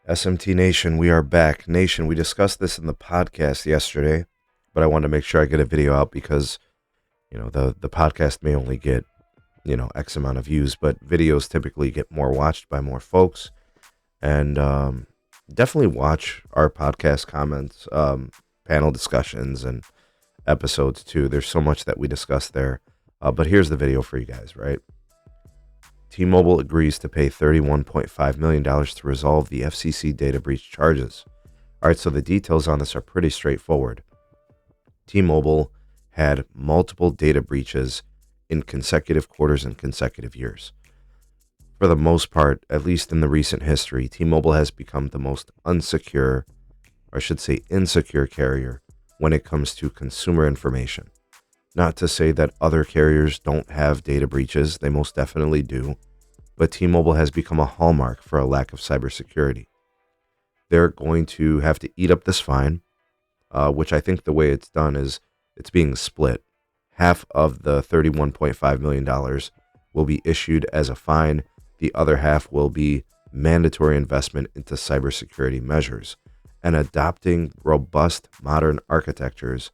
SMT Nation, we are back. Nation, we discussed this in the podcast yesterday, but I wanted to make sure I get a video out because, the podcast may only get, X amount of views, but videos typically get more watched by more folks. And definitely watch our podcast comments, panel discussions, and episodes too. There's so much that we discuss there. But here's the video for you guys, right? T-Mobile agrees to pay $31.5 million to resolve the FCC data breach charges. All right, so the details on this are pretty straightforward. T-Mobile had multiple data breaches in consecutive quarters and consecutive years. For the most part, at least in the recent history, T-Mobile has become the most unsecure, or I should say insecure carrier when it comes to consumer information. Not to say that other carriers don't have data breaches, they most definitely do, but T-Mobile has become a hallmark for a lack of cybersecurity. They're going to have to eat up this fine, which I think the way it's done is it's being split. Half of the $31.5 million will be issued as a fine. The other half will be mandatory investment into cybersecurity measures and adopting robust modern architectures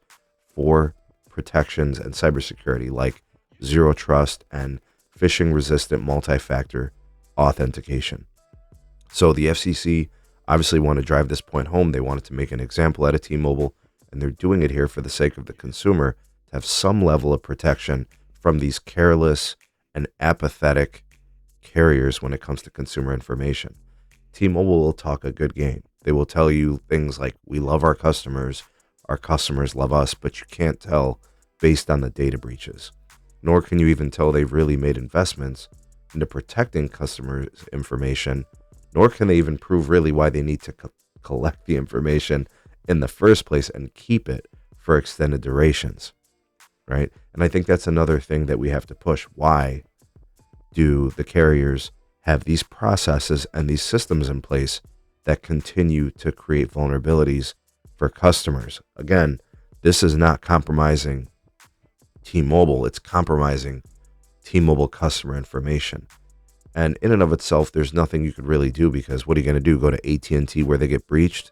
for protections and cybersecurity like zero trust and phishing resistant multi-factor authentication. So the FCC obviously want to drive this point home. They wanted to make an example out of T-Mobile, and they're doing it here for the sake of the consumer to have some level of protection from these careless and apathetic carriers when it comes to consumer information. T-Mobile will talk a good game. They will tell you things like, we love our customers love us, but you can't tell based on the data breaches. Nor can you even tell they've really made investments into protecting customers' information, nor can they even prove really why they need to collect the information in the first place and keep it for extended durations, right? And I think that's another thing that we have to push. Why do the carriers have these processes and these systems in place that continue to create vulnerabilities for customers? Again, this is not compromising T-Mobile, it's compromising T-Mobile customer information. And in and of itself, there's nothing you could really do, because what are you going to do? Go to AT&T where they get breached,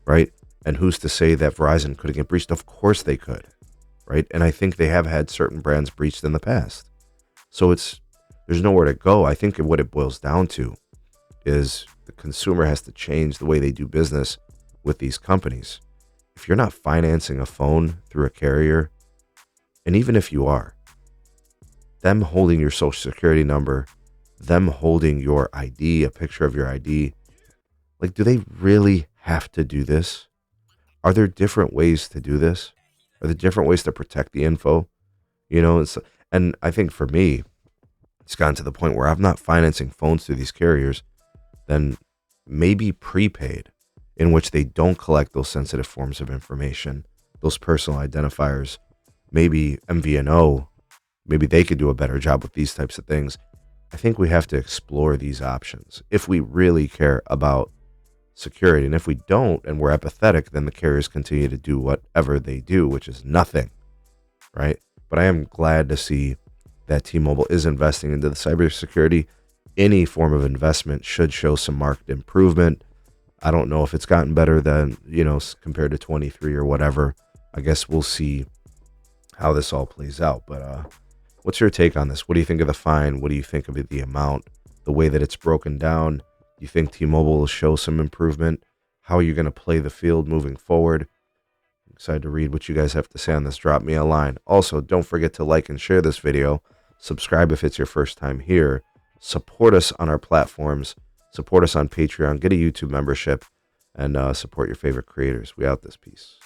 right? And who's to say that Verizon couldn't get breached? Of course they could, right? And I think they have had certain brands breached in the past. So there's nowhere to go. I think what it boils down to is the consumer has to change the way they do business with these companies. If you're not financing a phone through a carrier, and even if you are, them holding your social security number, them holding your ID, a picture of your ID, like, do they really have to do this? Are there different ways to do this? Are there different ways to protect the info? And I think for me, it's gotten to the point where I'm not financing phones through these carriers, then maybe prepaid, in which they don't collect those sensitive forms of information, those personal identifiers. Maybe MVNO, maybe they could do a better job with these types of things. I think we have to explore these options if we really care about security. And if we don't, and we're apathetic, then the carriers continue to do whatever they do, which is nothing, right? But I am glad to see that T-Mobile is investing into the cybersecurity. Any form of investment should show some marked improvement. I don't know if it's gotten better than, compared to 23 or whatever. I guess we'll see how this all plays out. But what's your take on this? What do you think of the fine? What do you think of the amount, the way that it's broken down? Do you think T-Mobile will show some improvement? How are you going to play the field moving forward? I'm excited to read what you guys have to say on this. Drop me a line. Also, don't forget to like and share this video. Subscribe if it's your first time here. Support us on our platforms. Support us on Patreon. Get a YouTube membership and support your favorite creators. We out this piece.